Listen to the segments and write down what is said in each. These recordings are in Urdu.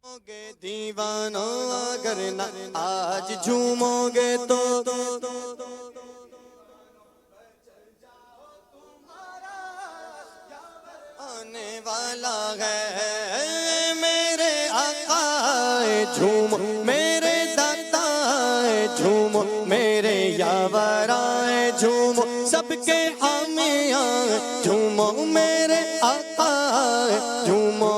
گے دیوانوں اگر نہ آج جھومو گے تو آنے والا ہے میرے آقا جھومو میرے داتا جھومو میرے یاورا جھومو سب کے حامیاں جھومو میرے آقا جھومو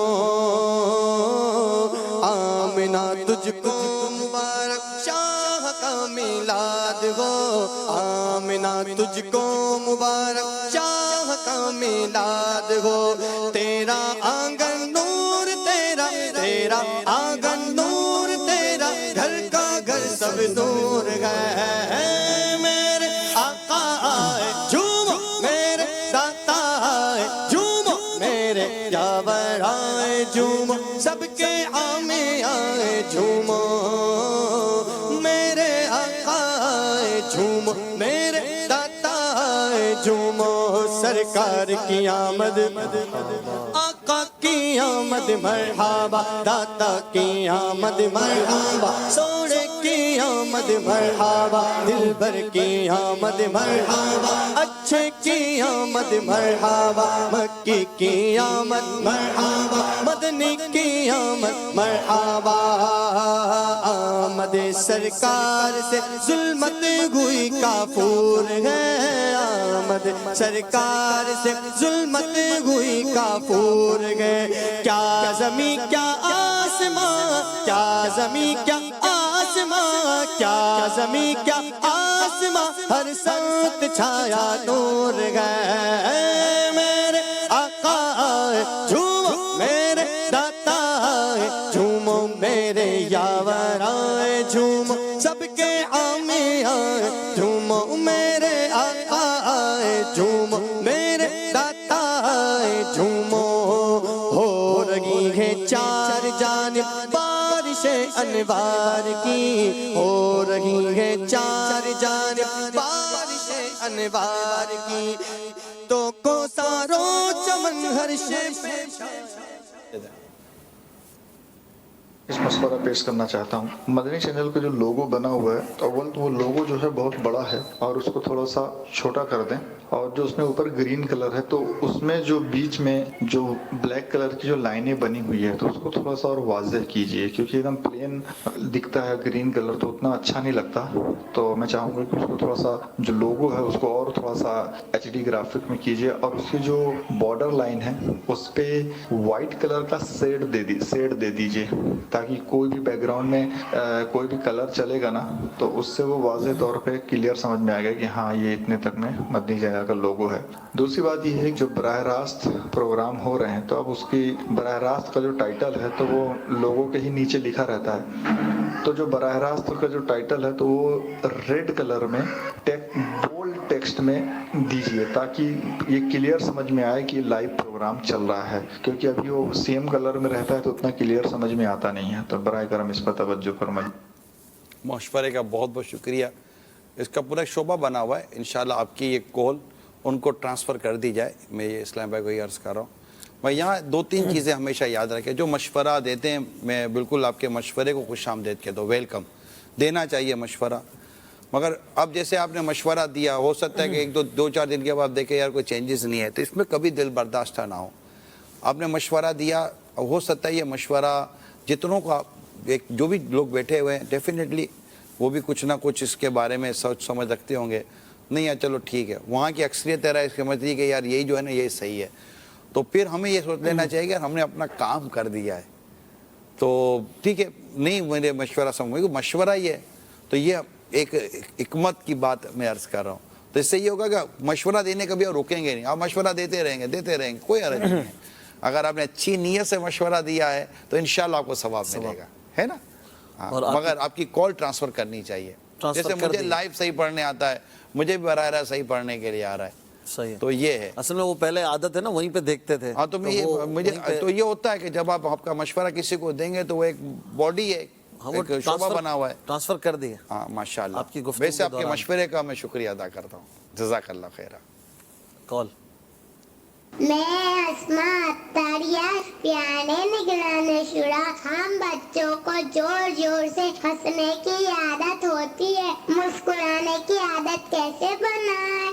آمنہ تجھ کو مبارک شاہ کا میلاد ہو آمنہ تجھ کو مبارک شاہ کا میلاد ہو تیرا آنگن نور تیرا آنگن نور تیرا گھر کا گھر سب نور ہے میرے آقا جھومو میرے داتا جھومو میرے یاور جھومو سب کے عامی جھومو میرے آقا جھومو میرے داتا جھومو سرکار کی آمد آقا کی آمد مرحبا داتا کی آمد مرحبا سوڑے کی آمد مرحبا دلبر کی آمد مرحبا اچھے کی آمد مرحبا مکی کی آمد مرحبا مدنی کی آمد مرحبا آمد سرکار سے ظلمت گوئی کافور ہے آمد سرکار سے ظلمت گوئی کافور ہے کیا زمین کیا آسمان کیا زمین کیا آسمان کیا زمین کیا آسمان ہر سمت چھایا نور ہے میرے آقا جھومو میرے داتا جھومو میرے یاور جھومو سب کے عامی جھومو میرے آقا جھومو میرے داتا جھومو ہو رہی ہے چار جانب بارش انوار کی ہو رہی ہے چار جانب بارش انوار کی تو کو سارو چمن ہر شے اس مشورہ پیش کرنا چاہتا ہوں مدنی چینل کا جو لوگو بنا ہوا ہے اول تو وہ لوگو جو ہے بہت بڑا ہے اور اس کو تھوڑا سا چھوٹا کر دیں اور جو اس میں اوپر گرین کلر ہے تو اس میں جو بیچ میں جو بلیک کلر کی جو لائنیں بنی ہوئی ہے تو اس کو تھوڑا سا اور واضح کیجئے کیونکہ ایک دم پلین دکھتا ہے گرین کلر تو اتنا اچھا نہیں لگتا تو میں چاہوں گا کہ اس کو تھوڑا سا جو لوگو ہے اس کو اور تھوڑا سا ایچ ڈی گرافک میں کیجئے اور اس کی جو بارڈر لائن ہے اس پہ وائٹ کلر کا شیڈ دے دیجئے تاکہ کوئی بھی بیک گراؤنڈ میں کوئی بھی کلر چلے گا نا تو اس سے وہ واضح طور پہ کلیئر سمجھ میں آئے گا کہ ہاں یہ اتنے تک میں مدنی چینل کا لوگو ہے دوسری بات یہ ہے کہ جو براہ راست پروگرام ہو رہے ہیں تو اب اس کی براہ راست کا جو ٹائٹل ہے تو وہ لوگو کے ہی نیچے لکھا رہتا ہے تو جو براہ راست کا جو ٹائٹل ہے تو وہ ریڈ کلر میں بولڈ ٹیکسٹ میں دیجئے تاکہ یہ کلیئر سمجھ میں آئے کہ لائیو پروگرام چل رہا ہے کیونکہ ابھی وہ سیم کلر میں رہتا ہے تو اتنا کلیئر سمجھ میں آتا نہیں ہے تو برائے کرم اس پر توجہ فرمائیے مشورے کا بہت بہت شکریہ اس کا پورا شعبہ بنا ہوا ہے انشاءاللہ آپ کی یہ کال ان کو ٹرانسفر کر دی جائے میں یہ اسلام بھائی کو یہ عرض کر رہا ہوں میں یہاں دو تین چیزیں ہمیشہ یاد رکھیں جو مشورہ دیتے ہیں میں بالکل آپ کے مشورے کو خوش آمدید کہتا ہوں ویلکم دینا چاہیے مشورہ مگر اب جیسے آپ نے مشورہ دیا ہو سکتا ہے کہ ایک دو چار دن کے بعد دیکھیں یار کوئی چینجز نہیں ہے تو اس میں کبھی دل برداشتہ نہ ہو آپ نے مشورہ دیا ہو سکتا ہے یہ مشورہ جتنوں کا جو بھی لوگ بیٹھے ہوئے ہیں ڈیفینیٹلی وہ بھی کچھ نہ کچھ اس کے بارے میں سوچ سمجھ رکھتے ہوں گے نہیں یار چلو ٹھیک ہے وہاں کی اکثریت ہے اس سمجھتی ہے کہ یار یہی جو ہے نا یہی صحیح ہے تو پھر ہمیں یہ سوچ لینا چاہیے کہ ہم نے اپنا کام کر دیا ہے تو ٹھیک ہے نہیں میرے مشورہ سمجھ مشورہ یہ ہے تو یہ ایک حکمت کی بات میں عرض کر رہا ہوں تو اس سے یہ ہوگا کہ مشورہ دینے کبھی اور رکیں گے نہیں آپ مشورہ دیتے رہیں گے کوئی حرج نہیں ہے اگر آپ نے اچھی نیت سے مشورہ دیا ہے تو انشاءاللہ آپ کو ثواب ملے گا ہے نا مگر آپ کی کال ٹرانسفر کرنی چاہیے جیسے مجھے لائیو صحیح پڑھنے آتا ہے مجھے بھی براہ راست صحیح پڑھنے کے لیے آ رہا ہے صحیح تو یہ ہے اصل میں وہ پہلے عادت ہے نا وہیں پہ دیکھتے تھے ہاں تو مجھے تو یہ ہوتا ہے کہ جب آپ کا مشورہ کسی کو دیں گے تو وہ ایک باڈی ہے ایک شعبہ بنا ہوا ہے ٹرانسفر کر دیے ہاں ماشاءاللہ آپ کی گفتگو ویسے آپ کے مشورے کا میں شکریہ ادا کرتا ہوں جزاک اللہ خیرہ کال میں اسما اطاریہ پیانے نگران شورا. ہم بچوں کو زور زور سے ہنسنے کی عادت ہوتی ہے, مسکرانے کی عادت کیسے بنائیں؟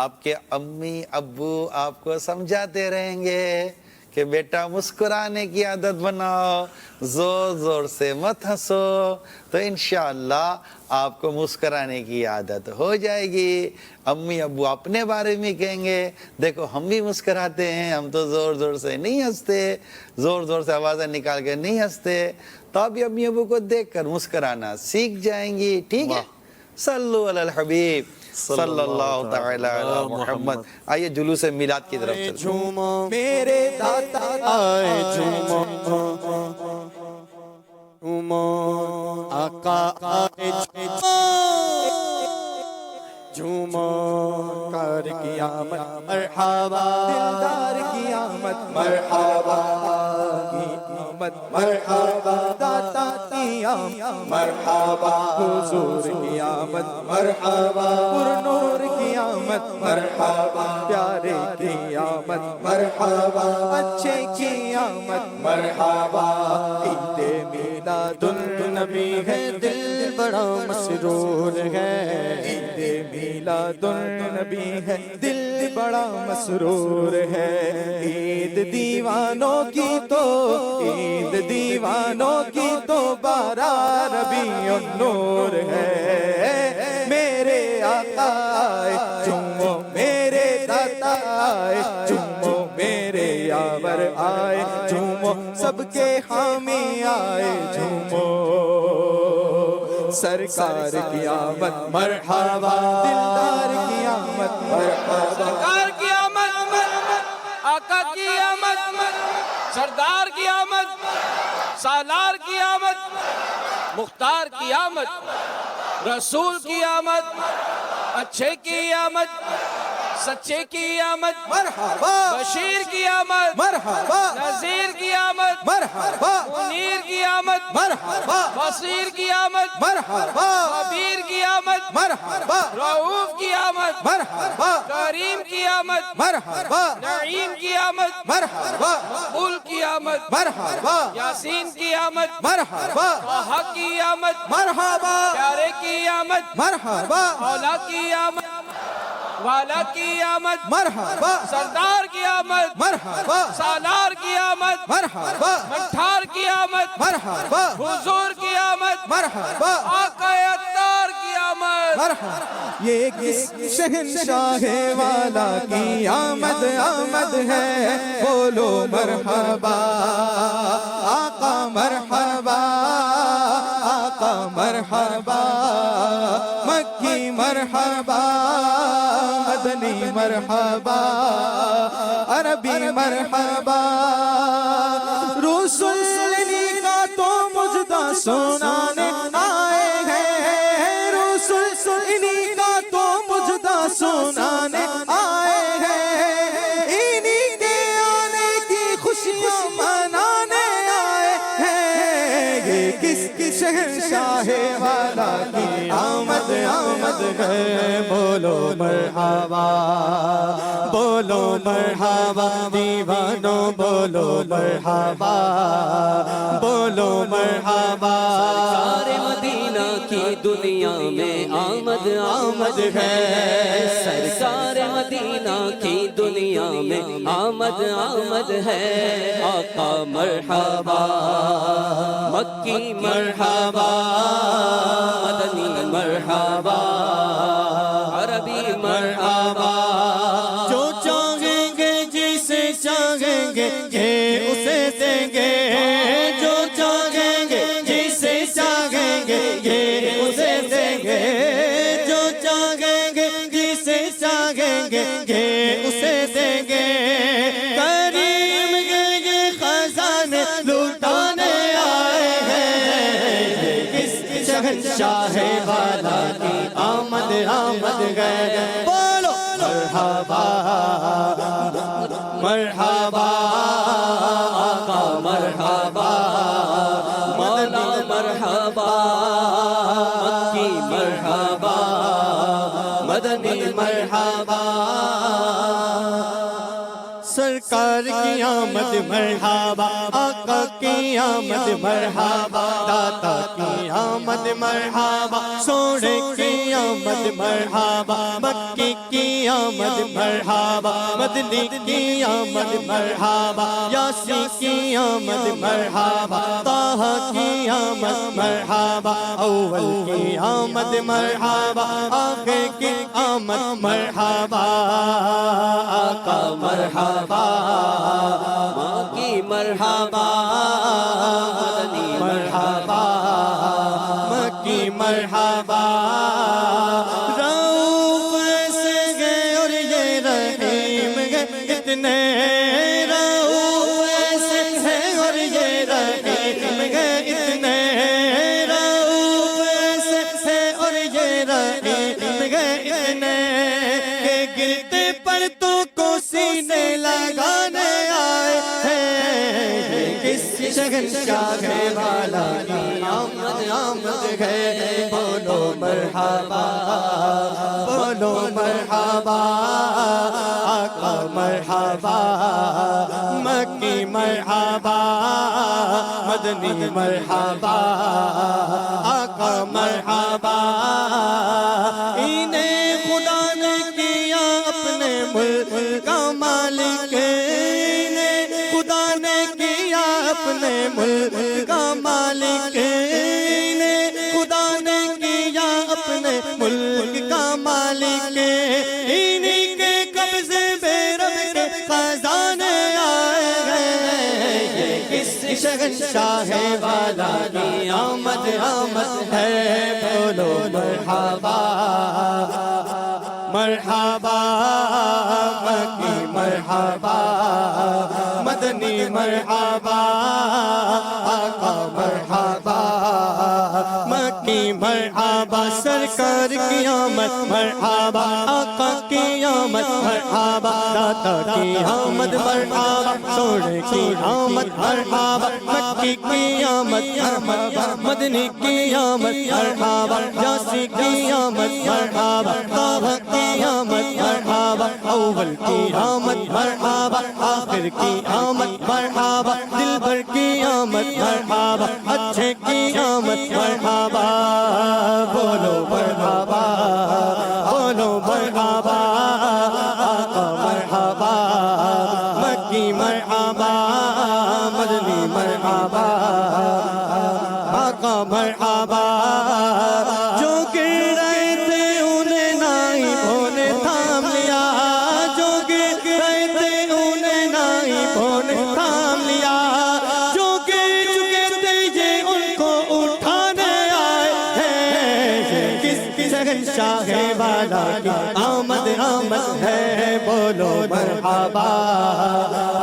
آپ کے امی ابو آپ کو سمجھاتے رہیں گے کہ بیٹا مسکرانے کی عادت بناؤ, زور زور سے مت ہنسو, تو انشاءاللہ آپ کو مسکرانے کی عادت ہو جائے گی. امی ابو اپنے بارے میں کہیں گے دیکھو ہم بھی مسکراتے ہیں, ہم تو زور زور سے نہیں ہنستے, زور زور سے آوازیں نکال کے نہیں ہنستے, تو آپ امی ابو کو دیکھ کر مسکرانا سیکھ جائیں گی. ٹھیک ہے, صلو علی الحبیب صلی اللہ تعالی علی محمد. آئیے جلوس میلاد کی طرف چلتے ہیں. جھومو میرے داتا آئے جھومو, جھومو آقا آئے جھومو, کار کی آمد مرحبا, دلدار کی آمد مرحبا, کی آمد مرحبا, داتا کی آمد مرحبا, حضور کی آمد مرحبا, پرنور کی آمد مرحبا, پیارے کی آمد مرحبا, اچھے کی آمد مرحبا. عید میلاد النبی ہے, دل بڑا مسرور ہے. عید میلاد النبی ہے, دل بڑا مسرور ہے. عید دیوانوں کی تو, عید دیوانوں کی تو 12 ربیع النور ہے. میرے آقا آئے جھومو, میرے داتا آئے جھومو, میرے یاور آئے جھومو, سب کے حامی آئے جھومو. سرکار کی آمد مرحبا, دلدار کی آمد مرحبا, سرکار کی آمد, آقا کی آمد, سردار کی آمد, سالار کی آمد, مختار کی آمد, رسول کی آمد, اچھے کی آمد, سچے کی آمد مرحبا, بشیر کی آمد مرحبا, نذیر کی آمد مرحبا, منیر کی آمد مرحبا, بصیر کی آمد مرحبا, خبیر کی آمد مرحبا, رؤوف کی آمد مرحبا, کریم کی آمد مرحبا, نعیم کی آمد مرحبا, مقبول کی آمد مرحبا, یاسین کی آمد مرحبا, طہ کی آمد مرحبا, پیارے کی آمد مرحبا, مولا کی آمد والا کی آمد مرحبا, سردار کی آمد مرحبا, سالار کی آمد مرحبا, منٹھار کی آمد مرحبا, حضور کی آمد مرحبا, آقا اتار کی آمد مرحبا. یہ کس شہنشاہ والا کی آمد آمد ہے, بولو مرحبا, آقا مرحبا, آقا مرحبا, مکی مرحبا, مدنی مرحبا, عربی مرحبا. رسول کا تو مجدہ سنانے آئے ہیں, رسول کا تو مجدہ سنانے آئے ہیں, انہی کے آنے کی خوشیاں منانے آئے ہیں. یہ کس شہنشاہ والا کی آمد آمد ہے, بولو مرحبا, بولو مرحبا, دیوانوں بولو مرحبا, بولو مرحبا. سرکار مدینہ کی دنیا میں آمد آمد ہے, سرکار مدینہ کی دنیا میں آمد آمد ہے. آقا مرحبا, مکی مرحبا, مدنی مرحبا, عربی مرحبا. جو چاہیں گے جسے چاہیں گے یہ اسے دیں گے, جو چاہیں گے جسے چاہیں گے یہ اسے دیں گے, جو چاہیں گے جسے چاہیں گے یہ اسے دیں گے. کریم یہ خزانے لوٹانے آئے ہیں, کس شہنشاہ والا کی آمد آمد ہے, بولو مرحبا, مرحبا, آقا مرحبا, مولا مرحبا, مکی مرحبا, مدنی مرحبا. مرحبا آقا کی آمد مرحبا داتا کی آمد مرحبا سونے کی آمد مرحبا مکی کی آمد مرحبا مدنی کی آمد مرحبا یاسی کی آمد مرحبا طہ کی آمد مرحبا اول کی آمد مرحبا آخر کی آمد مرحبا آقا مرحبا ماں کی مرحبا مدنی مرحبا مکی مرحبا رؤوف سے گئے اور یہ رحیم گئے اتنے رؤوف سے ہے اور یہ رحیم گئے اتنے رؤوف سے ہے اور یہ رحیم گئے اتنے کہ گرتے پرتوں کو سینے لگانے آئے ہیں کس شہنشاہ والا کی آمد آمد ہے بولو مرحبا بولو مرحبا آقا مرحبا مکی مرحبا مدنی مرحبا آقا مرحبا انہیں خدا نے کیا اپنے ملک کا مالک انہیں خدا نے کیا اپنے ملک کا مالک انہیں خدا نے کیا اپنے ملک کا مالک انہیں کے قبضے بے رب کے خزانے آئے ہیں یہ کس شہنشاہ والا کی آمد آمد ہے بولو مرحبا مرحبا مکی مرحبا مدنی مرحبا آقا مرحبا مکی مرحبا سرکار کی آمد مرحبا آقا کی آمد مرحبا داتا کی آمد مرحبا سونے کی آمد مرحبا مکی کی آمد مرحبا مدنی کی آمد مرحبا یاسی کی آمد مرحبا طہ کی آمد مرحبا اول کی آمد مرحبا آخر کی آمد مرحبا دلبر کی آمد مرحبا اچھے کی آمد مرحبا بولو مرحبا بولو مرحبا آقا مرحبا مکی مرحبا مدنی مرحبا آقا مرحبا جو گر رہے تھے انہیں نائبوں نے تھام لیا جو گر رہے تھے انہیں نائبوں نے تھام لیا جو گر چکے تھے یہ ان کو اٹھانے آئے ہیں کس شہنشاہ والا کی آمد آمد ہے بولو مرحبا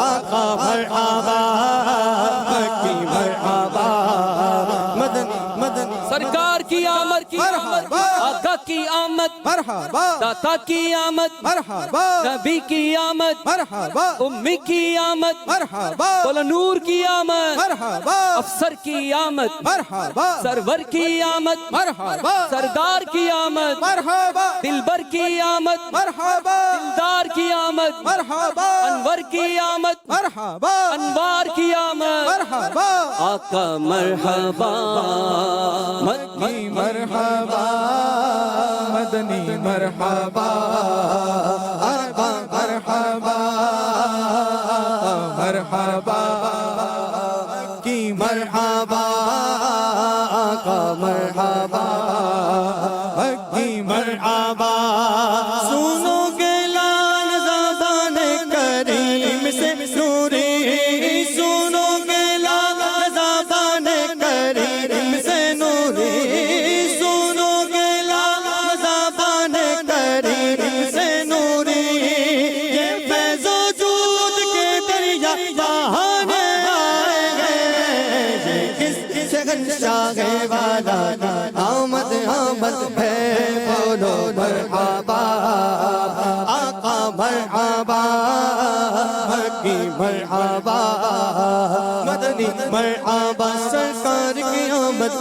آقا مرحبا مکی مرحبا مدنی مدنی سرکار کی آمد آقا کی آمد مرحبا داتا کی آمد مرحبا نبی کی آمد مرحبا امی کی آمد مرحبا بولا نور کی آمد مرحبا افسر کی آمد مرحبا سرور کی آمد مرحبا سردار کی آمد مرحبا دلبر کی آمد مرحبا دلدار کی آمد مرحبا انور کی آمد مرحبا انوار کی آمد مرحبا آقا مرحبا مکی مرحبا مدنی مرحبا آقا مرحبا مرحبا کی مرحبا آقا مرحبا مکی مرحبا سنو گے لال زبان کریم سے نوری سنو گے لال زبان کریم سے نوری سنو گے لال زبان کریم سے نوری یہ فیض و جود کے دریا بہانے آئے ہیں یہ کس شہنشاہ والا آمد آمد ہے بولو مرحبا آقا مرحبا مکی مرحبا مدنی مرحبا سرکار کی آمد